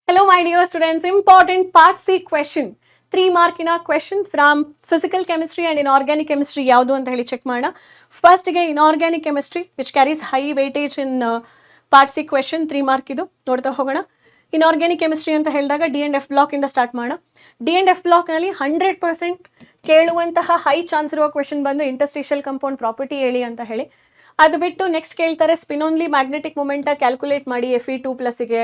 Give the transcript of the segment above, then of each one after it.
Hello, my dear students. Important part C question. 3 mark question from physical chemistry and inorganic chemistry. ಯಾವುದು ಅಂತ ಹೇಳಿ check ಮಾಡೋಣ. First ಗೆ inorganic chemistry which carries high weightage in part C question 3 mark ಇದು ನೋಡ್ತಾ ಹೋಗೋಣ. inorganic chemistry ಅಂತ ಹೇಳಿದಾಗ ಡಿ ಅಂಡ್ ಎಫ್ ಬ್ಲಾಕ್ ಇಂದ ಸ್ಟಾರ್ಟ್ ಮಾಡೋಣ. ಡಿ ಅಂಡ್ ಎಫ್ ಬ್ಲಾಕ್ ನಲ್ಲಿ 100% ಕೇಳುವಂತಹ ಹೈ ಚಾನ್ಸ್ ಇರುವ ಕ್ವೆಶ್ಚನ್ ಬಂದು ಇಂಟರ್ಸ್ಟಿಷಿಯಲ್ ಕಂಪೌಂಡ್ ಪ್ರಾಪರ್ಟಿ ಹೇಳಿ ಅಂತ ಹೇಳಿ. ಅದು ಬಿಟ್ಟು ನೆಕ್ಸ್ಟ್ ಕೇಳ್ತಾರೆ spin only magnetic moment calculate ಮಾಡಿ Fe2+ಗೆ.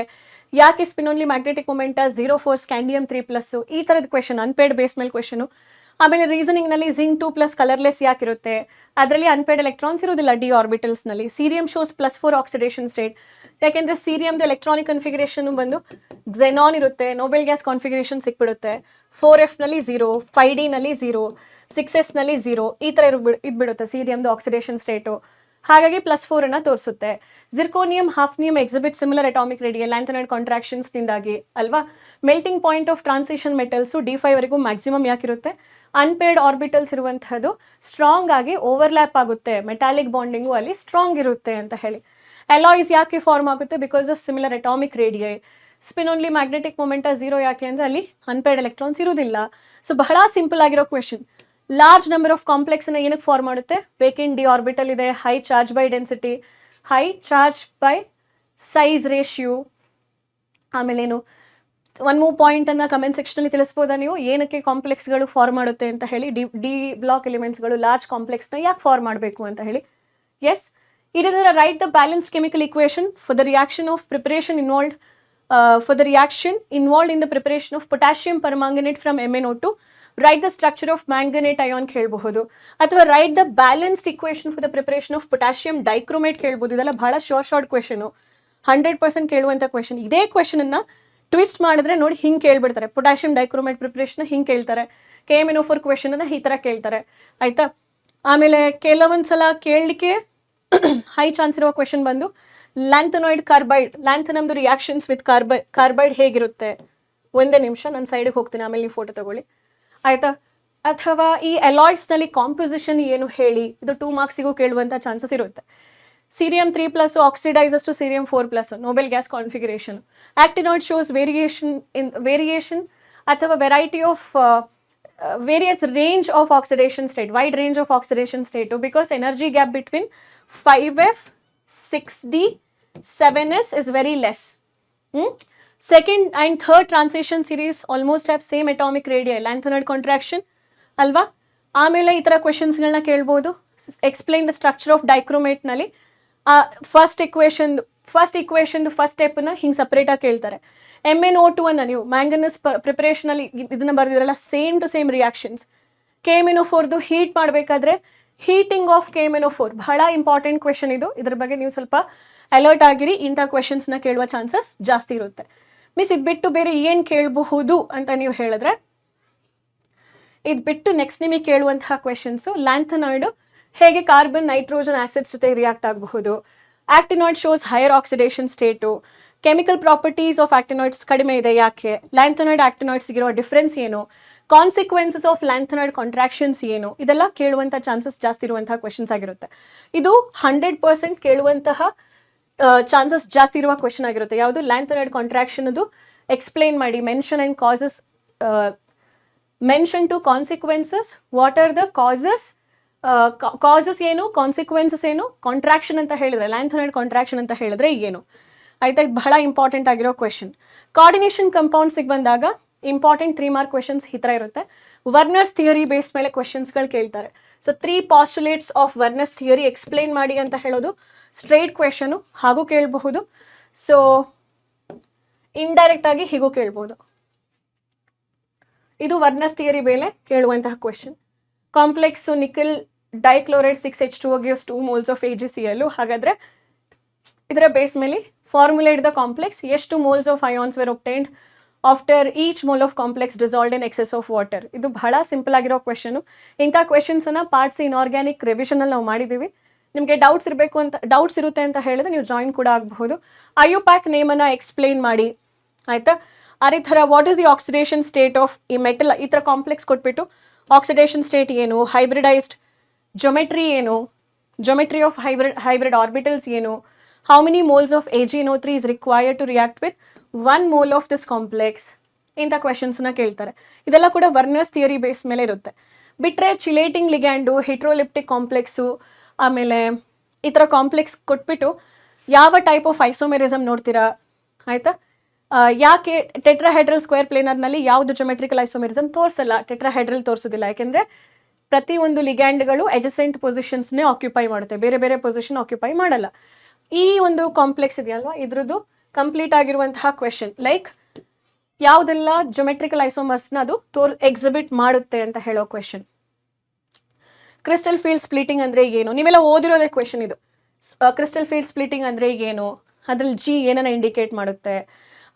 ಯಾಕೆ spin only magnetic moment 0 4 scandium 3+, ಈ ಥರದ ಕ್ವೆಶನ್ ಅನ್ಪೇಡ್ ಬೇಸ್ ಮೇಲೆ ಕ್ವೆಶನು. ಆಮೇಲೆ ರೀಸನಿಂಗ್ನಲ್ಲಿ ಜಿಂಕ್ 2+ ಕಲರ್ಲೆಸ್ ಯಾಕಿರುತ್ತೆ, ಅದರಲ್ಲಿ ಅನ್ಪೇಡ್ ಎಲೆಕ್ಟ್ರಾನ್ಸ್ ಇರೋದಿಲ್ಲ ಡಿ ಆರ್ಬಿಟಲ್ಸ್ನಲ್ಲಿ. ಸೀರಿಯಂ ಶೋಸ್ +4 ಆಕ್ಸಿಡೇಷನ್ ಸ್ಟೇಟ್, ಯಾಕೆಂದರೆ ಸೀರಿಯಮ್ದು ಎಲೆಕ್ಟ್ರಾನಿಕ್ ಕನ್ಫಿಗರೇಷನ್ ಬಂದು ಝೆನಾನ್ ಇರುತ್ತೆ, ನೋಬೆಲ್ ಗ್ಯಾಸ್ ಕಾನ್ಫಿಗರೇಷನ್ ಸಿಕ್ಬಿಡುತ್ತೆ. 4F ನಲ್ಲಿ 0, 5D ನಲ್ಲಿ 0, 6S ನಲ್ಲಿ 0, ಈ ಥರ ಇದ್ಬಿಡುತ್ತೆ ಸೀರಿಯಮ್ದು ಆಕ್ಸಿಡೇಷನ್ ಸ್ಟೇಟು. ಹಾಗಾಗಿ +4 ತೋರಿಸುತ್ತೆ. Zirconium hafnium exhibit similar atomic radial lanthanide ಕಾಂಟ್ರಾಕ್ಷನ್ಸ್ನಿಂದಾಗಿ ಅಲ್ವಾ. Melting point of transition metals D5 ವರೆಗೂ ಮ್ಯಾಕ್ಸಿಮಮ್ ಯಾಕಿರುತ್ತೆ, ಅನ್ಪೇರ್ಡ್ ಆರ್ಬಿಟಲ್ಸ್ ಇರುವಂತಹದ್ದು ಸ್ಟ್ರಾಂಗ್ ಆಗಿ ಓವರ್ಲ್ಯಾಪ್ ಆಗುತ್ತೆ, ಮೆಟಾಲಿಕ್ ಬಾಂಡಿಂಗು ಅಲ್ಲಿ ಸ್ಟ್ರಾಂಗ್ ಇರುತ್ತೆ ಅಂತ ಹೇಳಿ. ಅಲಾಯ್ಸ್ ಯಾಕೆ ಫಾರ್ಮ್ ಆಗುತ್ತೆ, because of similar atomic radii. Spin only magnetic moment 0 ಯಾಕೆ ಅಂದರೆ ಅಲ್ಲಿ ಅನ್ಪೇರ್ಡ್ ಎಲೆಕ್ಟ್ರಾನ್ಸ್ ಇರುವುದಿಲ್ಲ. ಸೊ ಬಹಳ ಸಿಂಪಲ್ ಆಗಿರೋ ಕ್ವೆಶನ್. ಲಾರ್ಜ್ ನಂಬರ್ ಆಫ್ ಕಾಂಪ್ಲೆಕ್ಸ್ನ ಏನಕ್ಕೆ ಫಾರ್ಮ್ ಮಾಡುತ್ತೆ, ವೇಕೆಂಟ್ ಡಿ ಆರ್ಬಿಟಲ್ ಇದೆ, high charge by density, high charge by size ratio. ಆಮೇಲೇನು ಒನ್ ಮೂವ್ ಪಾಯಿಂಟನ್ನು ಕಮೆಂಟ್ ಸೆಕ್ಷನಲ್ಲಿ ತಿಳಿಸ್ಬೋದಾ ನೀವು, ಏನಕ್ಕೆ ಕಾಂಪ್ಲೆಕ್ಸ್ಗಳು ಫಾರ್ಮ್ ಮಾಡುತ್ತೆ ಅಂತ ಹೇಳಿ. ಡಿ ಬ್ಲಾಕ್ ಎಲಿಮೆಂಟ್ಸ್ಗಳು ಲಾರ್ಜ್ ಕಾಂಪ್ಲೆಕ್ಸ್ನ ಯಾಕೆ ಫಾರ್ಮ್ ಮಾಡಬೇಕು ಅಂತ ಹೇಳಿ. ಎಸ್, ಇದರ write the balance chemical equation for the reaction of preparation involved in the preparation of potassium permanganate from MnO2. Write the structure of manganate ion ಕೇಳಬಹುದು, ಅಥವಾ write the balanced equation for the preparation of potassium dichromate ಕೇಳ್ಬೋದು. ಇದೆಲ್ಲ ಬಹಳ short question, 100% ಕೇಳುವಂಥ question. ಇದೇ ಕ್ವೆಶನನ್ನು twist ಮಾಡಿದ್ರೆ ನೋಡಿ ಹಿಂಗೆ ಕೇಳ್ಬಿಡ್ತಾರೆ. ಪೊಟ್ಯಾಷಿಯಂ ಡೈಕ್ರೋಮೇಟ್ ಪ್ರಿಪರೇಷನ್ ಹಿಂಗೆ ಕೇಳ್ತಾರೆ, KMnO4 ಕ್ವೆಶನನ್ನು ಈ ಥರ ಕೇಳ್ತಾರೆ ಆಯಿತಾ. ಆಮೇಲೆ ಕೆಲವೊಂದ್ಸಲ ಕೇಳಲಿಕ್ಕೆ ಹೈ ಚಾನ್ಸ್ ಇರುವ ಕ್ವೆಶನ್ ಬಂದು ಲ್ಯಾಂಥನಾಯ್ಡ್ ಕಾರ್ಬೈಡ್, ಲ್ಯಾಂಥನಮ್ದು ರಿಯಾಕ್ಷನ್ಸ್ ವಿತ್ ಕಾರ್ಬೈಡ್ ಹೇಗಿರುತ್ತೆ. ಒಂದೇ ನಿಮಿಷ ನಾನು ಸೈಡಿಗೆ ಹೋಗ್ತೀನಿ, ಆಮೇಲೆ ನೀವು ಫೋಟೋ ತಗೊಳ್ಳಿ ಆಯಿತಾ. ಅಥವಾ ಈ ಅಲಾಯ್ಸ್ನಲ್ಲಿ ಕಾಂಪೋಸಿಷನ್ ಏನು ಹೇಳಿ, ಇದು 2 ಮಾರ್ಕ್ಸಿಗೂ ಕೇಳುವಂಥ ಚಾನ್ಸಸ್ ಇರುತ್ತೆ. Cerium 3+ oxidises to cerium 4+, noble gas configuration. Actinoid shows variation ಅಥವಾ variety of various range of oxidation state, wide range of oxidation state, because energy gap between 5F 6D 7S is very less. Second and third transition series almost have same atomic radii, lanthanide contraction ಅಲ್ವಾ. ಆಮೇಲೆ ಈ ಥರ ಕ್ವೆಶನ್ಸ್ಗಳನ್ನ ಕೇಳ್ಬೋದು. Explain the structure of dichromate ನಲ್ಲಿ first equation first ಸ್ಟೆಪ್ನ ಹಿಂಗೆ ಸಪ್ರೇಟಾಗಿ ಕೇಳ್ತಾರೆ. MnO2 ಅನ್ನು ನೀವು ಮ್ಯಾಂಗನಸ್ ಪ್ರಿಪರೇಷನಲ್ಲಿ ಇದನ್ನ ಬರೆದಿರಲ್ಲ, ಸೇಮ್ ಟು ಸೇಮ್ ರಿಯಾಕ್ಷನ್ಸ್. KMnO4ದು ಹೀಟ್ ಮಾಡಬೇಕಾದ್ರೆ ಹೀಟಿಂಗ್ ಆಫ್ KMnO4 ಬಹಳ ಇಂಪಾರ್ಟೆಂಟ್ ಕ್ವೆಶನ್ ಇದು. ಇದ್ರ ಬಗ್ಗೆ ನೀವು ಸ್ವಲ್ಪ ಅಲರ್ಟ್ ಆಗಿರಿ, ಇಂಥ ಕ್ವೆಶನ್ಸ್ನ ಕೇಳುವ ಚಾನ್ಸಸ್ ಜಾಸ್ತಿ ಇರುತ್ತೆ. ಮಿಸ್ ಇದು ಬಿಟ್ಟು ಬೇರೆ ಏನು ಕೇಳಬಹುದು ಅಂತ ನೀವು ಹೇಳಿದ್ರೆ, ಇದು ಬಿಟ್ಟು ನೆಕ್ಸ್ಟ್ ನಿಮಗೆ ಕೇಳುವಂತಹ ಕ್ವೆಶನ್ಸು ಲ್ಯಾಂಥನಾಯ್ಡು ಹೇಗೆ ಕಾರ್ಬನ್ ನೈಟ್ರೋಜನ್ ಆಸಿಡ್ಸ್ ಜೊತೆ ರಿಯಾಕ್ಟ್ ಆಗಬಹುದು. Actinoid shows higher oxidation state. Chemical properties of actinoids ಕಡಿಮೆ ಇದೆ ಯಾಕೆ, ಲ್ಯಾಂಥನಾಯ್ಡ್ ಆಕ್ಟಿನಾಯ್ಡ್ಸ್ಗಿರೋ ಡಿಫ್ರೆನ್ಸ್ ಏನು, ಕಾನ್ಸಿಕ್ವೆನ್ಸಸ್ ಆಫ್ ಲ್ಯಾಂಥನಾಯ್ಡ್ ಕಾಂಟ್ರಾಕ್ಷನ್ಸ್ ಏನು, ಇದೆಲ್ಲ ಕೇಳುವಂಥ ಚಾನ್ಸಸ್ ಜಾಸ್ತಿ ಇರುವಂತಹ ಕ್ವೆಶನ್ಸ್ ಆಗಿರುತ್ತೆ. ಇದು 100% ಕೇಳುವಂತಹ ಚಾನ್ಸಸ್ ಜಾಸ್ತಿ ಇರುವ ಕ್ವೆಶನ್ ಆಗಿರುತ್ತೆ. ಯಾವುದು, ಲ್ಯಾಂಥನಾಯ್ಡ್ ಕಾಂಟ್ರಾಕ್ಷನ್ ಅದು ಎಕ್ಸ್ಪ್ಲೈನ್ ಮಾಡಿ, mention and causes, mention two consequences, what are the causes ಏನು, ಕಾನ್ಸಿಕ್ವೆನ್ಸಸ್ ಏನು, ಕಾಂಟ್ರಾಕ್ಷನ್ ಅಂತ ಹೇಳಿದ್ರೆ ಲ್ಯಾಂಥನಾಯ್ಡ್ ಕಾಂಟ್ರಾಕ್ಷನ್ ಅಂತ ಹೇಳಿದ್ರೆ ಏನು ಆಯ್ತಾ. ಇದು ಬಹಳ ಇಂಪಾರ್ಟೆಂಟ್ ಆಗಿರೋ ಕ್ವೆಶನ್. ಕೋಆರ್ಡಿನೇಷನ್ ಕಂಪೌಂಡ್ಸಿಗೆ ಬಂದಾಗ ಇಂಪಾರ್ಟೆಂಟ್ 3 ಮಾರ್ಕ್ ಕ್ವೆಶನ್ಸ್ ಈ ಥರ ಇರುತ್ತೆ. ವರ್ನರ್ಸ್ ಥಿಯರಿ ಬೇಸ್ ಮೇಲೆ ಕ್ವೆಶನ್ಸ್ಗಳು ಕೇಳ್ತಾರೆ. So 3 postulates of Werner's theory explain ಮಾಡಿ ಅಂತ ಹೇಳೋದು ಸ್ಟ್ರೈಟ್ ಕ್ವೆಶನು, ಹಾಗೂ ಕೇಳಬಹುದು. ಸೊ ಇಂಡೈರೆಕ್ಟ್ ಆಗಿ ಹೀಗೂ ಕೇಳ್ಬೋದು. ಇದು ವರ್ನರ್ಸ್ ಥಿಯರಿ ಮೇಲೆ ಕೇಳುವಂತಹ question. Complex nickel ಡೈಕ್ಲೋರೈಡ್ 6H2O gives 2 moles of AgCl. ಹಾಗಾದರೆ ಇದರ ಬೇಸ್ ಮೇಲೆ ಫಾರ್ಮುಲೇಟ್ ದ ಕಾಂಪ್ಲೆಕ್ಸ್, ಎಷ್ಟು moles of ions were obtained after each mole of complex dissolved in excess of water. ಇದು ಬಹಳ ಸಿಂಪಲ್ ಆಗಿರೋ ಕ್ವೆಶನು. ಇಂಥ ಕ್ವೆಶನ್ಸನ್ನು ಪಾರ್ಟ್ ಸಿ ಇನ್ಆರ್ಗ್ಯಾನಿಕ್ ರಿವಿಷನಲ್ಲಿ ನಾವು ಮಾಡಿದ್ದೀವಿ. ನಿಮಗೆ ಡೌಟ್ಸ್ ಇರುತ್ತೆ ಅಂತ ಹೇಳಿದ್ರೆ ನೀವು ಜಾಯಿನ್ ಕೂಡ ಆಗಬಹುದು. IUPAC ನೇಮನ್ನು ಎಕ್ಸ್ಪ್ಲೈನ್ ಮಾಡಿ ಆಯಿತಾ. ಅದೇ ಥರ what is the oxidation state of ಈ ಮೆಟಲ್, ಈ ಥರ ಕಾಂಪ್ಲೆಕ್ಸ್ ಕೊಟ್ಬಿಟ್ಟು ಆಕ್ಸಿಡೇಷನ್ ಸ್ಟೇಟ್ ಏನು, ಹೈಬ್ರಿಡೈಸ್ಡ್ ಜೊಮೆಟ್ರಿ ಏನು, ಜೊಮೆಟ್ರಿ ಆಫ್ ಹೈಬ್ರಿಡ್ ಆರ್ಬಿಟಲ್ಸ್ ಏನು, how many moles of AgNO3 is required to react with 1 mole of this complex ಇಂಥ ಕ್ವೆಶನ್ಸ್ನ ಕೇಳ್ತಾರೆ. ಇದೆಲ್ಲ ಕೂಡ ವರ್ನರ್ಸ್ ಥಿಯರಿ ಬೇಸ್ ಮೇಲೆ ಇರುತ್ತೆ. ಬಿಟ್ಟರೆ ಚಿಲೇಟಿಂಗ್ ಲಿಗ್ಯಾಂಡು, ಹೆಟ್ರೋಲಿಪ್ಟಿಕ್ ಕಾಂಪ್ಲೆಕ್ಸು, ಆಮೇಲೆ ಈ ಥರ ಕಾಂಪ್ಲೆಕ್ಸ್ ಕೊಟ್ಬಿಟ್ಟು ಯಾವ ಟೈಪ್ ಆಫ್ ಐಸೋಮೆರಿಸಮ್ ನೋಡ್ತೀರಾ ಆಯಿತಾ. ಯಾಕೆ ಟೆಟ್ರಾಹೆಡ್ರಲ್ ಸ್ಕ್ವೇರ್ ಪ್ಲೇನರ್ನಲ್ಲಿ ಯಾವುದು ಜೊಮೆಟ್ರಿಕಲ್ ಐಸೋಮೆರಿಸಮ್ ತೋರಿಸಲ್ಲ, ಟೆಟ್ರಾಹೆಡ್ರಲ್ ತೋರಿಸೋದಿಲ್ಲ, ಯಾಕೆಂದರೆ ಪ್ರತಿಯೊಂದು ಲಿಗ್ಯಾಂಡ್ಗಳು ಎಜಸೆಂಟ್ ಪೊಸಿಷನ್ಸ್ನೇ ಆಕ್ಯುಪೈ ಮಾಡುತ್ತೆ, ಬೇರೆ ಬೇರೆ ಪೊಸಿಷನ್ ಆಕ್ಯುಪೈ ಮಾಡಲ್ಲ. ಈ ಒಂದು ಕಾಂಪ್ಲೆಕ್ಸ್ ಇದೆಯಲ್ವಾ, ಇದ್ರದ್ದು ಕಂಪ್ಲೀಟ್ ಆಗಿರುವಂತಹ ಕ್ವೆಶನ್ ಲೈಕ್ ಯಾವುದೆಲ್ಲ ಜೊಮೆಟ್ರಿಕಲ್ ಐಸೋಮರ್ಸ್ನ ಅದು ಎಕ್ಸಿಬಿಟ್ ಮಾಡುತ್ತೆ ಅಂತ ಹೇಳೋ ಕ್ವೆಶನ್. ಕ್ರಿಸ್ಟಲ್ ಫೀಲ್ಡ್ ಸ್ಪ್ಲಿಟಿಂಗ್ ಅಂದರೆ ಏನು, ನೀವೆಲ್ಲ ಓದಿರೋದೇ ಕ್ವೆಶನ್ ಇದು. ಕ್ರಿಸ್ಟಲ್ ಫೀಲ್ಡ್ ಸ್ಪ್ಲಿಟಿಂಗ್ ಅಂದರೆ ಏನು, ಅದ್ರಲ್ಲಿ ಜಿ ಏನನ್ನ ಇಂಡಿಕೇಟ್ ಮಾಡುತ್ತೆ.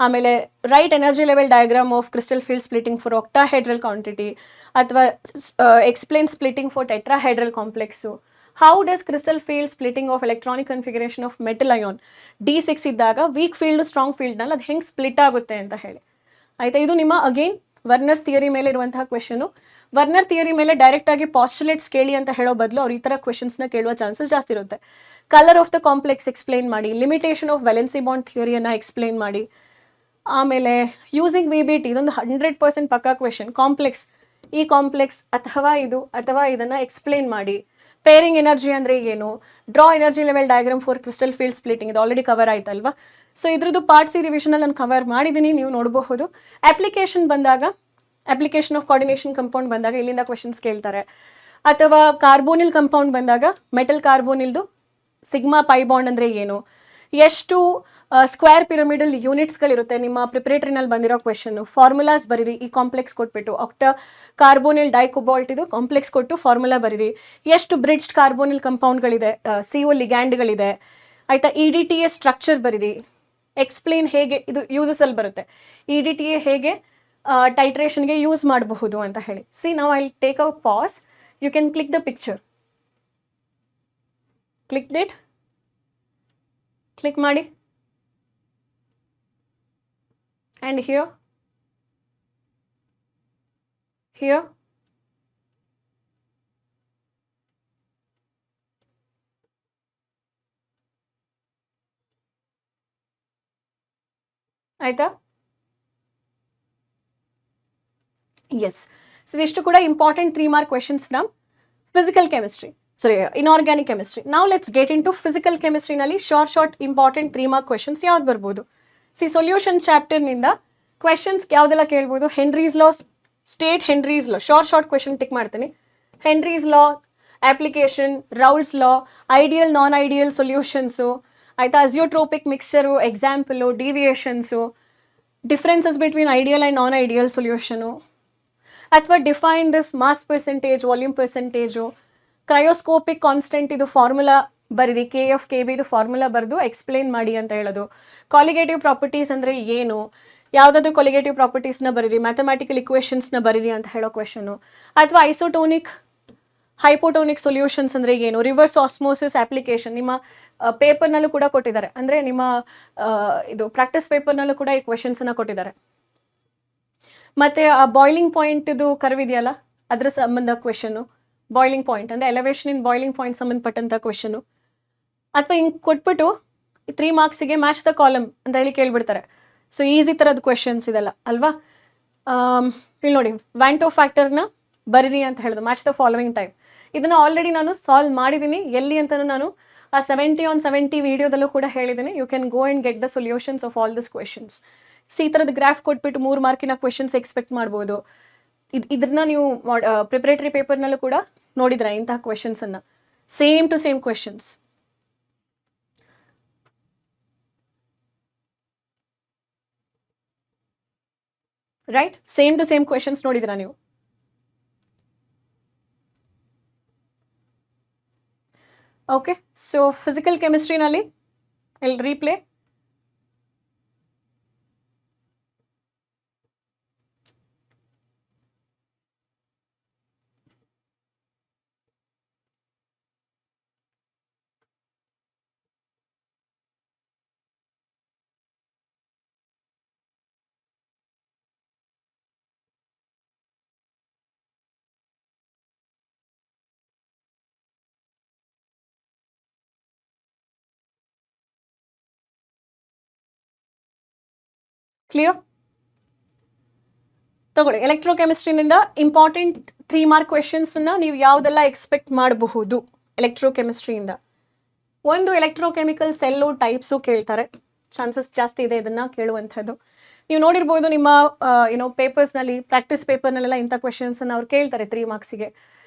ಆಮೇಲೆ write energy level diagram of crystal field splitting for octahedral quantity, ಅಥವಾ explain splitting for tetrahedral complex. How does crystal field splitting of electronic configuration of metal ion D6 ಇದ್ದಾಗ weak field strong ಫೀಲ್ಡ್ನಲ್ಲಿ ಅದು ಹೆಂಗೆ split ಆಗುತ್ತೆ ಅಂತ ಹೇಳಿ ಆಯಿತಾ. ಇದು ನಿಮ್ಮ ಅಗೇನ್ ವರ್ನರ್ಸ್ ಥಿಯರಿ ಮೇಲೆ ಇರುವಂತಹ ಕ್ವೆಶನು. ವರ್ನರ್ ಥಿಯರಿ ಮೇಲೆ ಡೈರೆಕ್ಟಾಗಿ ಪಾಸ್ಟುಲೇಟ್ಸ್ ಕೇಳಿ ಅಂತ ಹೇಳೋ ಬದಲು ಅವ್ರು ಈ ಥರ ಕ್ವೆಶನ್ಸ್ನ ಕೇಳುವ ಚಾನ್ಸಸ್ ಜಾಸ್ತಿ ಇರುತ್ತೆ. Colour of the complex explain ಮಾಡಿ, ಲಿಮಿಟೇಷನ್ ಆಫ್ ವ್ಯಾಲೆನ್ಸಿ ಬಾಂಡ್ ಥಿಯರಿಯನ್ನು ಎಕ್ಸ್ಪ್ಲೇನ್ ಮಾಡಿ. ಆಮೇಲೆ ಯೂಸಿಂಗ್ VBT, ಇದೊಂದು 100% ಪಕ್ಕಾ ಕ್ವೆಶನ್. ಕಾಂಪ್ಲೆಕ್ಸ್, ಈ ಕಾಂಪ್ಲೆಕ್ಸ್ ಅಥವಾ ಇದು ಅಥವಾ ಇದನ್ನು ಎಕ್ಸ್ಪ್ಲೇನ್ ಮಾಡಿ. ಪೇರಿಂಗ್ ಎನರ್ಜಿ ಅಂದರೆ ಏನು, draw energy level diagram for crystal field splitting, ಇದು ಆಲ್ರೆಡಿ ಕವರ್ ಆಯ್ತಲ್ವಾ. ಸೊ ಇದ್ರದ್ದು ಪಾರ್ಟ್ ಸಿ ರಿವಿಷನಲ್ಲಿ ನಾನು ಕವರ್ ಮಾಡಿದ್ದೀನಿ, ನೀವು ನೋಡಬಹುದು. ಅಪ್ಲಿಕೇಶನ್ ಬಂದಾಗ, ಅಪ್ಲಿಕೇಶನ್ ಆಫ್ ಕೋಆರ್ಡಿನೇಷನ್ ಕಂಪೌಂಡ್ ಬಂದಾಗ ಇಲ್ಲಿಂದ ಕ್ವೆಶನ್ಸ್ ಕೇಳ್ತಾರೆ. ಅಥವಾ ಕಾರ್ಬೋನಿಲ್ ಕಂಪೌಂಡ್ ಬಂದಾಗ ಮೆಟಲ್ ಕಾರ್ಬೋನಿಲ್ದು ಸಿಗ್ಮಾ ಪೈ ಬಾಂಡ್ ಅಂದರೆ ಏನು, ಎಷ್ಟು ಸ್ಕ್ವೇರ್ ಪಿರಮಿಡಲ್ ಯೂನಿಟ್ಸ್ಗಳಿರುತ್ತೆ ನಿಮ್ಮ ಪ್ರಿಪರೇಟರಿನಲ್ಲಿ ಬಂದಿರೋ ಕ್ವೆಶನ್ನು. ಫಾರ್ಮುಲಾಸ್ ಬರೀರಿ, ಈ ಕಾಂಪ್ಲೆಕ್ಸ್ ಕೊಟ್ಬಿಟ್ಟು ಆಕ್ಟಾ ಕಾರ್ಬೋನಿಲ್ ಡೈಕೋಬಾಲ್ಟ್ ಇದು ಕಾಂಪ್ಲೆಕ್ಸ್ ಕೊಟ್ಟು ಫಾರ್ಮುಲಾ ಬರೀರಿ. ಎಷ್ಟು ಬ್ರಿಡ್ಜ್ಡ್ ಕಾರ್ಬೋನಿಲ್ ಕಂಪೌಂಡ್ಗಳಿದೆ, CO ಲಿಗ್ಯಾಂಡ್ಗಳಿದೆ ಆಯಿತಾ. EDTA ಸ್ಟ್ರಕ್ಚರ್ ಬರೀರಿ. ಎಕ್ಸ್ಪ್ಲೇನ್ ಹೇಗೆ ಇದು ಯೂಸಸಲ್ಲಿ ಬರುತ್ತೆ, EDTA ಹೇಗೆ ಟೈಟ್ರೇಷನ್ಗೆ ಯೂಸ್ ಮಾಡಬಹುದು ಅಂತ ಹೇಳಿ. ಸಿ ನಾವು I take a pause, you can click the picture, click it, click ಮಾಡಿ. And here, ಆಯ್ತಾ. ಎಸ್, ಸೊ ಇಷ್ಟು ಕೂಡ important 3 mark questions from physical chemistry, sorry inorganic chemistry. ನಾವು let's get into physical ಕೆಮಿಸ್ಟ್ರಿನಲ್ಲಿ short important 3 mark questions ಯಾವ್ದು ಬರ್ಬೋದು. See solution ಚಾಪ್ಟರ್ನಿಂದ questions ಯಾವುದೆಲ್ಲ ಕೇಳ್ಬೋದು. Henry's law, state Henry's law, short question tick ಮಾಡ್ತೀನಿ. Henry's law application, Raoult's law, ideal ನಾನ್ ideal solutions ಆಯಿತಾ, azeotropic mixture, example, deviations, differences between ideal and non ideal solution, ಅಥವಾ define this mass percentage, volume percentage, cryoscopic constant ಇದು formula ಬರೀರಿ, KF/KB ಇದು formula ಬರೆದು explain ಮಾಡಿ ಅಂತ ಹೇಳೋದು. Colligative properties ಅಂದರೆ ಏನು, ಯಾವುದಾದ್ರೂ ಕೊಲಿಗೇಟಿವ್ ಪ್ರಾಪರ್ಟೀಸ್ನ ಬರೀರಿ, ಮ್ಯಾಥಮೆಟಿಕಲ್ ಇಕ್ವೇಷನ್ಸ್ನ ಬರೀರಿ ಅಂತ ಹೇಳೋ ಕ್ವೆಶನು. ಅಥವಾ ಐಸೋಟೋನಿಕ್ ಹೈಪೋಟೋನಿಕ್ ಸೊಲ್ಯೂಷನ್ಸ್ ಅಂದರೆ ಏನು, ರಿವರ್ಸ್ ಆಸ್ಮೋಸಿಸ್ ಅಪ್ಲಿಕೇಶನ್ ನಿಮ್ಮ ಪೇಪರ್ನಲ್ಲೂ ಕೂಡ ಕೊಟ್ಟಿದ್ದಾರೆ, ಅಂದರೆ ನಿಮ್ಮ ಇದು ಪ್ರಾಕ್ಟೀಸ್ ಪೇಪರ್ನಲ್ಲೂ ಕೂಡ ಈ ಕ್ವೆಶನ್ಸನ್ನು ಕೊಟ್ಟಿದ್ದಾರೆ. ಮತ್ತು ಆ ಬಾಯ್ಲಿಂಗ್ ಪಾಯಿಂಟ್ ಇದು ಕರ್ವ್ ಇದೆಯಲ್ಲ ಅದರ ಸಂಬಂಧ ಕ್ವೆಶನು. ಬಾಯ್ಲಿಂಗ್ ಪಾಯಿಂಟ್ ಅಂದರೆ ಎಲಿವೇಶನ್ ಇನ್ ಬಾಯ್ಲಿಂಗ್ ಪಾಯಿಂಟ್ ಸಂಬಂಧಪಟ್ಟಂಥ ಕ್ವೆಶನು. ಅಥವಾ ಹಿಂಗೆ ಕೊಟ್ಬಿಟ್ಟು 3 ಮಾರ್ಕ್ಸಿಗೆ ಮ್ಯಾಚ್ ದ ಕಾಲಮ್ ಅಂತ ಹೇಳಿ ಕೇಳಿಬಿಡ್ತಾರೆ. ಸೊ ಈಸಿ ಥರದ ಕ್ವೆಶನ್ಸ್ ಇದೆಲ್ಲ ಅಲ್ವಾ. ಇಲ್ಲಿ ನೋಡಿ, ವ್ಯಾಂಟೋ ಫ್ಯಾಕ್ಟರ್ನ ಬರೀರಿ ಅಂತ ಹೇಳಿದ್ರು, ಮ್ಯಾಚ್ ದ ಫಾಲೋವಿಂಗ್ ಟೈಪ್. ಇದನ್ನು ಆಲ್ರೆಡಿ ನಾನು ಸಾಲ್ವ್ ಮಾಡಿದ್ದೀನಿ, ಎಲ್ಲಿ ಅಂತಲೂ ನಾನು ಆ 70/70 ವಿಡಿಯೋದಲ್ಲೂ ಕೂಡ ಹೇಳಿದ್ದೀನಿ. You can go and get the solutions of all this questions. So ಈ ಥರದ ಗ್ರಾಫ್ ಕೊಟ್ಬಿಟ್ಟು 3 ಮಾರ್ಕಿನ ಕ್ವೆಶನ್ಸ್ ಎಕ್ಸ್ಪೆಕ್ಟ್ ಮಾಡ್ಬೋದು. ಇದನ್ನ ನೀವು ಪ್ರಿಪರೇಟರಿ ಪೇಪರ್ನಲ್ಲೂ ಕೂಡ ನೋಡಿದ್ರೆ ಇಂತಹ ಕ್ವೆಶನ್ಸನ್ನು, same to same questions. Right, same to same questions ನೋಡಿದ್ರಾ ನೀವು. ಓಕೆ, ಸೊ ಫಿಸಿಕಲ್ ಕೆಮಿಸ್ಟ್ರಿನಲ್ಲಿ ಇಲ್ಲಿ ರೀಪ್ಲೇ. ಕ್ಲಿಯರ್? ತಗೊಳ್ಳಿ, ಎಲೆಕ್ಟ್ರೋಕೆಮಿಸ್ಟ್ರಿನಿಂದ ಇಂಪಾರ್ಟೆಂಟ್ 3 ಮಾರ್ಕ್ ಕ್ವೆಶನ್ಸ್ನ ನೀವು ಯಾವುದೆಲ್ಲ ಎಕ್ಸ್ಪೆಕ್ಟ್ ಮಾಡಬಹುದು ಎಲೆಕ್ಟ್ರೋಕೆಮಿಸ್ಟ್ರಿಯಿಂದ. ಒಂದು, ಎಲೆಕ್ಟ್ರೋಕೆಮಿಕಲ್ ಸೆಲ್ಲು ಟೈಪ್ಸು ಕೇಳ್ತಾರೆ, ಚಾನ್ಸಸ್ ಜಾಸ್ತಿ ಇದೆ ಇದನ್ನು ಕೇಳುವಂಥದ್ದು. ನೀವು ನೋಡಿರ್ಬೋದು ನಿಮ್ಮ ಪೇಪರ್ಸ್ನಲ್ಲಿ, ಪ್ರಾಕ್ಟೀಸ್ ಪೇಪರ್ನಲ್ಲೆಲ್ಲ ಇಂಥ ಕ್ವೆಶನ್ಸನ್ನು ಅವ್ರು ಕೇಳ್ತಾರೆ 3 ಮಾರ್ಕ್ಸಿಗೆ.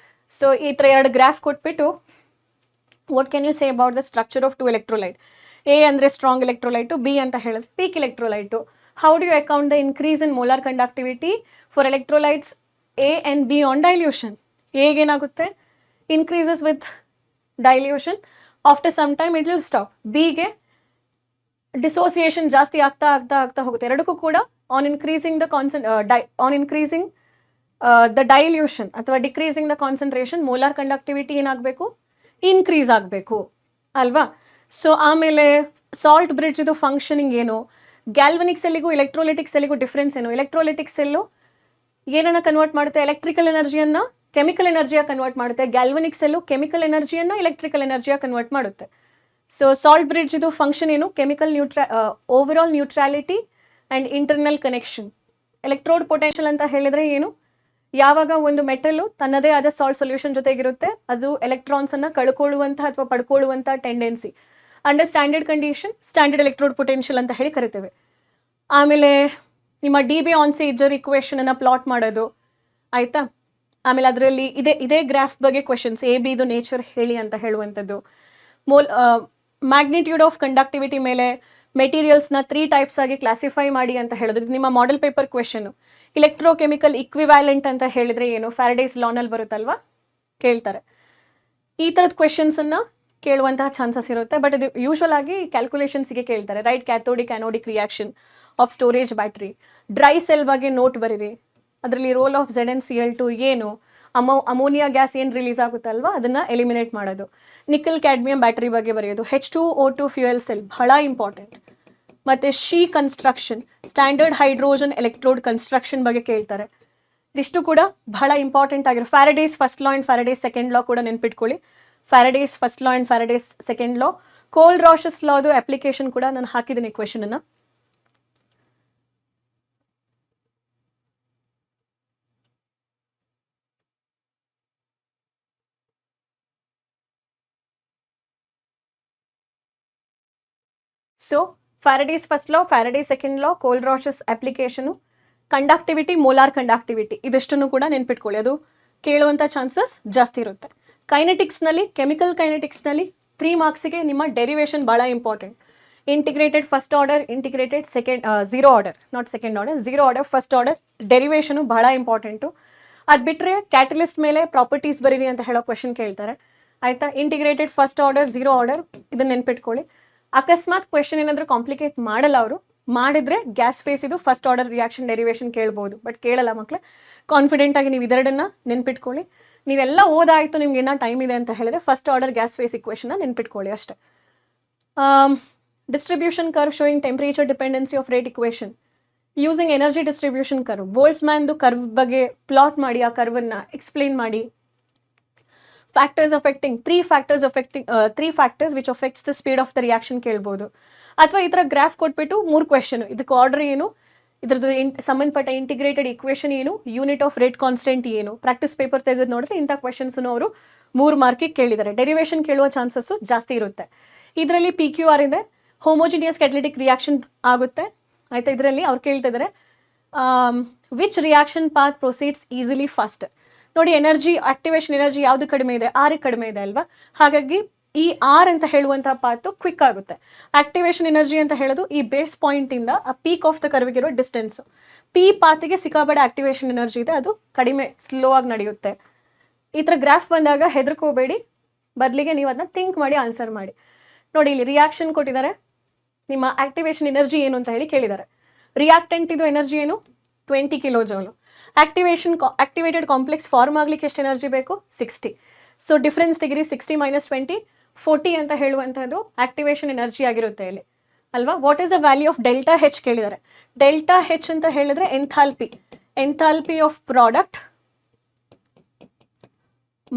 ಸೊ ಈ ಥರ 2 ಗ್ರಾಫ್ ಕೊಟ್ಬಿಟ್ಟು what can you say about the structure of 2 electrolyte? A ಅಂದರೆ ಸ್ಟ್ರಾಂಗ್ ಎಲೆಕ್ಟ್ರೋಲೈಟು, ಬಿ ಅಂತ ಹೇಳಿದ್ರೆ weak electrolyte. How do you account the increase in molar conductivity for electrolytes A and B on dilution? ಏನಾಗುತ್ತೆ? Increases with dilution, after some time it will stop. ಬಿಗೆ dissociation ಜಾಸ್ತಿ ಆಗ್ತಾ ಆಗ್ತಾ ಆಗ್ತಾ ಹೋಗುತ್ತೆ. ಎರಡಕ್ಕೂ ಕೂಡ ಆನ್ ಇನ್ಕ್ರೀಸಿಂಗ್ ದ ಡೈಲ್ಯೂಷನ್ ಅಥವಾ decreasing the concentration molar conductivity ಏನಾಗಬೇಕು? ಇನ್ಕ್ರೀಸ್ ಆಗಬೇಕು ಅಲ್ವಾ? ಸೊ ಆಮೇಲೆ ಸಾಲ್ಟ್ ಬ್ರಿಡ್ಜ್ ಇದು ಫಂಕ್ಷನಿಂಗ್ ಏನು? ಗ್ಯಾಲ್ವನಿಕ್ ಸೆಲ್ಲಿಗೂ ಎಲೆಕ್ಟ್ರೋಲಿಟಿಕ್ ಸೆಲ್ಲಿಗೂ ಡಿಫ್ರೆನ್ಸ್ ಏನು? ಎಲೆಕ್ಟ್ರೋಲಿಟಿಕ್ ಸೆಲ್ಲು ಏನನ್ನು ಕನ್ವರ್ಟ್ ಮಾಡುತ್ತೆ? ಎಲೆಕ್ಟ್ರಿಕಲ್ ಎನರ್ಜಿಯನ್ನು ಕೆಮಿಕಲ್ ಎನರ್ಜಿಯಾಗಿ ಕನ್ವರ್ಟ್ ಮಾಡುತ್ತೆ. ಗ್ಯಾಲ್ವನಿಕ್ ಸೆಲ್ಲು ಕೆಮಿಕಲ್ ಎನರ್ಜಿಯನ್ನು ಎಲೆಕ್ಟ್ರಿಕಲ್ ಎನರ್ಜಿಯಾಗಿ ಕನ್ವರ್ಟ್ ಮಾಡುತ್ತೆ. ಸೊ ಸಾಲ್ಟ್ ಬ್ರಿಡ್ಜ್ ಇದು ಫಂಕ್ಷನ್ ಏನು? Chemical over all neutrality and internal connection. Electrode potential ಅಂತ ಹೇಳಿದರೆ ಏನು? ಯಾವಾಗ ಒಂದು ಮೆಟಲ್ಲು ತನ್ನದೇ ಆದ ಸಾಲ್ಟ್ ಸೊಲ್ಯೂಷನ್ ಜೊತೆಗಿರುತ್ತೆ, ಅದು ಎಲೆಕ್ಟ್ರಾನ್ಸನ್ನು ಕಳ್ಕೊಳ್ಳುವಂಥ ಅಥವಾ ಪಡ್ಕೊಳ್ಳುವಂಥ tendency. Under standard condition standard electrode potential ಅಂತ ಹೇಳಿ ಕರಿತೇವೆ. ಆಮೇಲೆ ನಿಮ್ಮ ಡಿ ಬಿ ಆನ್ಸೇಜರ್ ಇಕ್ವೇಷನನ್ನು ಪ್ಲಾಟ್ ಮಾಡೋದು, ಆಯಿತಾ? ಆಮೇಲೆ ಅದರಲ್ಲಿ ಇದೇ ಗ್ರಾಫ್ ಬಗ್ಗೆ ಕ್ವೆಶನ್ಸ್, ಎ ಬಿ ಇದು ನೇಚರ್ ಹೇಳಿ ಅಂತ ಹೇಳುವಂಥದ್ದು. ಮ್ಯಾಗ್ನಿಟ್ಯೂಡ್ ಆಫ್ ಕಂಡಕ್ಟಿವಿಟಿ ಮೇಲೆ ಮೆಟೀರಿಯಲ್ಸ್ನ 3 ಟೈಪ್ಸ್ ಆಗಿ ಕ್ಲಾಸಿಫೈ ಮಾಡಿ ಅಂತ ಹೇಳೋದು. ಇದು ನಿಮ್ಮ ಮಾಡೆಲ್ ಪೇಪರ್ ಕ್ವೆಶನು. ಇಲೆಕ್ಟ್ರೋಕೆಮಿಕಲ್ ಇಕ್ವಿವ್ಯಾಲೆಂಟ್ ಅಂತ ಹೇಳಿದರೆ ಏನು? ಫ್ಯಾರಡೇಸ್ ಲಾನಲ್ಲಿ ಬರುತ್ತಲ್ವಾ, ಕೇಳ್ತಾರೆ. ಈ ಥರದ ಕ್ವೆಶನ್ಸನ್ನು ಕೇಳುವಂತಹ ಚಾನ್ಸಸ್ ಇರುತ್ತೆ. ಬಟ್ ಇದು ಯೂಶ್ವಲ್ ಆಗಿ ಕ್ಯಾಲ್ಕುಲೇಷನ್ಸ್ಗೆ ಕೇಳ್ತಾರೆ. Write cathodic anodic reaction of storage battery. Dry cell ಬಗ್ಗೆ ನೋಟ್ ಬರೀರಿ. ಅದರಲ್ಲಿ ರೋಲ್ ಆಫ್ ZnCl2 ಏನು? ಅಮೋನಿಯಾ ಗ್ಯಾಸ್ ಏನು ರಿಲೀಸ್ ಆಗುತ್ತಲ್ವಾ, ಅದನ್ನು ಎಲಿಮಿನೇಟ್ ಮಾಡೋದು. ನಿಕಲ್ ಕ್ಯಾಡ್ಮಿಯಂ ಬ್ಯಾಟ್ರಿ ಬಗ್ಗೆ ಬರೆಯೋದು. H2O2 ಫ್ಯೂಯಲ್ ಸೆಲ್ ಬಹಳ ಇಂಪಾರ್ಟೆಂಟ್. ಮತ್ತು ಶಿ construction, standard hydrogen electrode construction ಬಗ್ಗೆ ಕೇಳ್ತಾರೆ. ಇದಿಷ್ಟು ಕೂಡ ಬಹಳ ಇಂಪಾರ್ಟೆಂಟ್ ಆಗಿರೋ. Faraday's first law and Faraday's second law ಕೂಡ ನೆನ್ಪಿಟ್ಕೊಳ್ಳಿ. Faraday's first law and Faraday's second law. ಕೋಲ್ ರಾಷಸ್ ಲಾದು ಅಪ್ಲಿಕೇಶನ್ ಕೂಡ ನಾನು ಹಾಕಿದ್ದೀನಿ ಕ್ವೆಶನನ್ನು. So Faraday's first law, Faraday's second law, Kohlrausch's application, conductivity, molar conductivity, ಇದಿಷ್ಟನ್ನು ಕೂಡ ನೆನ್ಪಿಟ್ಕೊಳ್ಳಿ. ಅದು ಕೇಳುವಂಥ ಚಾನ್ಸಸ್ ಜಾಸ್ತಿ ಇರುತ್ತೆ. ಕೈನೆಟಿಕ್ಸ್ನಲ್ಲಿ, ಕೆಮಿಕಲ್ ಕೈನೆಟಿಕ್ಸ್ನಲ್ಲಿ 3 ಮಾರ್ಕ್ಸಿಗೆ ನಿಮ್ಮ ಡೆರಿವೇಷನ್ ಭಾಳ important. Integrated first order, integrated zero order, not second order, zero order, first order derivation ಭಾಳ ಇಂಪಾರ್ಟೆಂಟು. ಅದು ಬಿಟ್ಟರೆ ಕ್ಯಾಟಲಿಸ್ಟ್ ಮೇಲೆ ಪ್ರಾಪರ್ಟೀಸ್ ಬರೀರಿ ಅಂತ ಹೇಳೋ ಕ್ವೆಶನ್ ಕೇಳ್ತಾರೆ, ಆಯಿತಾ? Integrated first order, zero order, ಇದನ್ನು ನೆನ್ಪಿಟ್ಕೊಳ್ಳಿ. ಅಕಸ್ಮಾತ್ ಕ್ವೆಶನ್ ಏನಾದರೂ ಕಾಂಪ್ಲಿಕೇಟ್ ಮಾಡಲ್ಲ ಅವರು, ಮಾಡಿದರೆ ಗ್ಯಾಸ್ ಫೇಸ್ ಇದು ಫಸ್ಟ್ ಆರ್ಡರ್ ರಿಯಾಕ್ಷನ್ ಡೆರಿವೇಷನ್ ಕೇಳ್ಬೋದು, ಬಟ್ ಕೇಳಲ್ಲ ಮಕ್ಕಳೇ. ಕಾನ್ಫಿಡೆಂಟಾಗಿ ನೀವು ಇದೆರಡನ್ನು ನೆನ್ಪಿಟ್ಕೊಳ್ಳಿ. ನೀವೆಲ್ಲ ಓದಾಯಿತು, ನಿಮ್ಗೆ ಏನೋ ಟೈಮ್ ಇದೆ ಅಂತ ಹೇಳಿದ್ರೆ ಫಸ್ಟ್ ಆರ್ಡರ್ ಗ್ಯಾಸ್ ಫೇಸ್ ಇಕ್ವೇಷನ್ನ ನೆನ್ಪಿಟ್ಕೊಳ್ಳಿ ಅಷ್ಟೇ. Distribution curve showing temperature dependency of rate equation using energy distribution curve. ಬೋಲ್ಟ್ಸ್ಮ್ಯಾನ್ದು ಕರ್ವ್ ಬಗ್ಗೆ ಪ್ಲಾಟ್ ಮಾಡಿ, ಆ ಕರ್ವನ್ನು ಎಕ್ಸ್ಪ್ಲೇನ್ ಮಾಡಿ. Factors affecting 3 factors which affects the speed of the reaction ಕೇಳ್ಬೋದು. ಅಥವಾ ಈ ಥರ ಗ್ರಾಫ್ ಕೊಟ್ಬಿಟ್ಟು 3 ಕ್ವೆಶನ್, ಇದಕ್ಕೆ ಆರ್ಡರ್ ಏನು, ಇದ್ರದ್ದು ಸಂಬಂಧಪಟ್ಟ ಇಂಟಿಗ್ರೇಟೆಡ್ ಇಕ್ವೇಷನ್ ಏನು, ಯೂನಿಟ್ ಆಫ್ ರೇಟ್ ಕಾನ್ಸ್ಟೆಂಟ್ ಏನು. ಪ್ರಾಕ್ಟೀಸ್ ಪೇಪರ್ ತೆಗೆದು ನೋಡಿದ್ರೆ ಇಂಥ ಕ್ವೆಶನ್ಸನ್ನು ಅವರು 3 ಮಾರ್ಕಿಗೆ ಕೇಳಿದ್ದಾರೆ. ಡೆರಿವೇಷನ್ ಕೇಳುವ ಚಾನ್ಸಸ್ಸು ಜಾಸ್ತಿ ಇರುತ್ತೆ. ಇದರಲ್ಲಿ PQR ಇದೆ, ಹೋಮೋಜಿನಿಯಸ್ ಕ್ಯಾಟಲಿಟಿಕ್ ರಿಯಾಕ್ಷನ್ ಆಗುತ್ತೆ, ಆಯಿತಾ? ಇದರಲ್ಲಿ ಅವ್ರು ಕೇಳ್ತಿದ್ದಾರೆ which reaction path proceeds easily faster. ನೋಡಿ, ಎನರ್ಜಿ, ಆಕ್ಟಿವೇಶನ್ ಎನರ್ಜಿ ಯಾವುದು ಕಡಿಮೆ ಇದೆ? R ಕಡಿಮೆ ಇದೆ ಅಲ್ವಾ? ಹಾಗಾಗಿ ಈ R ಅಂತ ಹೇಳುವಂಥ ಪಾತು ಕ್ವಿಕ್ ಆಗುತ್ತೆ. ಆಕ್ಟಿವೇಶನ್ ಎನರ್ಜಿ ಅಂತ ಹೇಳೋದು ಈ ಬೇಸ್ ಪಾಯಿಂಟಿಂದ ಆ ಪೀಕ್ ಆಫ್ ದ ಕರ್ವಿಗಿರೋ ಡಿಸ್ಟೆನ್ಸು. P ಪಾತಿಗೆ ಸಿಕ್ಕಾಬಡೆ ಆಕ್ಟಿವೇಶನ್ ಎನರ್ಜಿ ಇದೆ, ಅದು ಕಡಿಮೆ, ಸ್ಲೋ ಆಗಿ ನಡೆಯುತ್ತೆ. ಈ ಥರ ಗ್ರಾಫ್ ಬಂದಾಗ ಹೆದರ್ಕೋಬೇಡಿ, ಬದಲಿಗೆ ನೀವು ಅದನ್ನ ಥಿಂಕ್ ಮಾಡಿ ಆನ್ಸರ್ ಮಾಡಿ. ನೋಡಿ, ಇಲ್ಲಿ ರಿಯಾಕ್ಷನ್ ಕೊಟ್ಟಿದ್ದಾರೆ, ನಿಮ್ಮ ಆಕ್ಟಿವೇಶನ್ ಎನರ್ಜಿ ಏನು ಅಂತ ಹೇಳಿ ಕೇಳಿದ್ದಾರೆ. ರಿಯಾಕ್ಟೆಂಟ್ ಇದು ಎನರ್ಜಿ ಏನು? 20 ಕಿಲೋ ಜೌಲು. ಆಕ್ಟಿವೇಟೆಡ್ ಕಾಂಪ್ಲೆಕ್ಸ್ ಫಾರ್ಮ್ ಆಗಲಿಕ್ಕೆ ಎಷ್ಟು ಎನರ್ಜಿ ಬೇಕು? 60. ಸೊ ಡಿಫ್ರೆನ್ಸ್ ತೆಗಿರಿ, 60 - 20 40 ಅಂತ ಹೇಳುವಂಥದ್ದು ಆಕ್ಟಿವೇಶನ್ ಎನರ್ಜಿ ಆಗಿರುತ್ತೆ ಇಲ್ಲಿ ಅಲ್ವಾ? What is the value of delta H ಕೇಳಿದ್ದಾರೆ. ಡೆಲ್ಟಾ ಹೆಚ್ ಅಂತ ಹೇಳಿದ್ರೆ enthalpy of product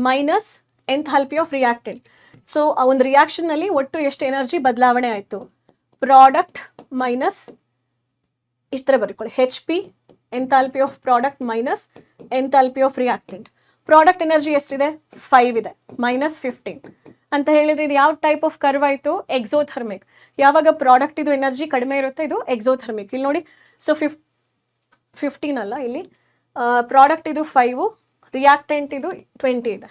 minus enthalpy of reactant. So ಆ ಒಂದು ರಿಯಾಕ್ಷನ್ನಲ್ಲಿ ಒಟ್ಟು ಎಷ್ಟು ಎನರ್ಜಿ ಬದಲಾವಣೆ ಆಯಿತು? ಪ್ರಾಡಕ್ಟ್ ಮೈನಸ್ ಇಷ್ಟು ಥರ ಬರ್ಕೊಳ್ಳಿ, H P enthalpy of product minus enthalpy of reactant. Product energy ಎಷ್ಟಿದೆ 5 ಇದೆ, -15 ಅಂತ ಹೇಳಿದ್ರೆ ಇದು ಯಾವ ಟೈಪ್ ಆಫ್ ಕರ್ವ್ ಆಯಿತು, ಎಕ್ಸೋಥರ್ಮಿಕ್. ಯಾವಾಗ ಪ್ರಾಡಕ್ಟ್ ಇದು ಎನರ್ಜಿ ಕಡಿಮೆ ಇರುತ್ತೆ ಇದು ಎಕ್ಸೋಥರ್ಮಿಕ್. ಇಲ್ಲಿ ನೋಡಿ, ಸೊ 15 ಅಲ್ಲ, ಇಲ್ಲಿ ಪ್ರಾಡಕ್ಟ್ ಇದು 5, ರಿಯಾಕ್ಟೆಂಟ್ ಇದು 20 ಇದೆ.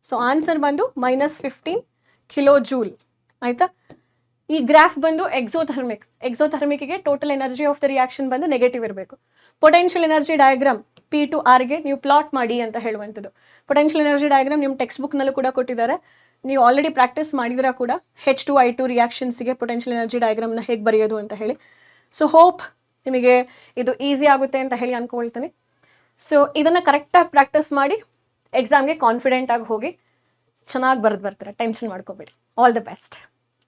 ಸೊ ಆನ್ಸರ್ ಬಂದು -15 ಕಿಲೋ ಜೂಲ್ ಆಯಿತಾ. ಈ ಗ್ರಾಫ್ ಬಂದು ಎಕ್ಸೋಥರ್ಮಿಕ್. ಎಕ್ಸೋಥರ್ಮಿಕ್ಗೆ total energy of the reaction ಬಂದು ನೆಗೆಟಿವ್ ಇರಬೇಕು. ಪೊಟೆನ್ಷಿಯಲ್ ಎನರ್ಜಿ ಡಯಾಗ್ರಾಮ್ P/R ನೀವು ಪ್ಲಾಟ್ ಮಾಡಿ ಅಂತ ಹೇಳುವಂಥದ್ದು. ಪೊಟೆನ್ಷಿಯಲ್ ಎನರ್ಜಿ ಡಯಾಗ್ರಾಮ್ ನಿಮ್ಮ ಟೆಕ್ಸ್ಟ್ ಬುಕ್ನಲ್ಲೂ ಕೂಡ ಕೊಟ್ಟಿದ್ದಾರೆ, ನೀವು ಆಲ್ರೆಡಿ ಪ್ರಾಕ್ಟೀಸ್ ಮಾಡಿದ್ರೆ ಕೂಡ H2I2 ರಿಯಾಕ್ಷನ್ಸ್ಗೆ ಪೊಟೆನ್ಷಿಯಲ್ ಎನರ್ಜಿ ಡಯಾಗ್ರಾಮ್ನ ಹೇಗೆ ಬರೆಯೋದು ಅಂತ ಹೇಳಿ. ಸೊ ಹೋಪ್ ನಿಮಗೆ ಇದು ಈಸಿ ಆಗುತ್ತೆ ಅಂತ ಹೇಳಿ ಅಂದ್ಕೊಳ್ತೀನಿ. ಸೊ ಇದನ್ನು ಕರೆಕ್ಟಾಗಿ ಪ್ರಾಕ್ಟೀಸ್ ಮಾಡಿ ಎಕ್ಸಾಮ್ಗೆ ಕಾನ್ಫಿಡೆಂಟ್ ಆಗಿ ಹೋಗಿ ಚೆನ್ನಾಗಿ ಬರ್ತಾರೆ, ಟೆನ್ಷನ್ ಮಾಡ್ಕೋಬೇಡಿ. All the best.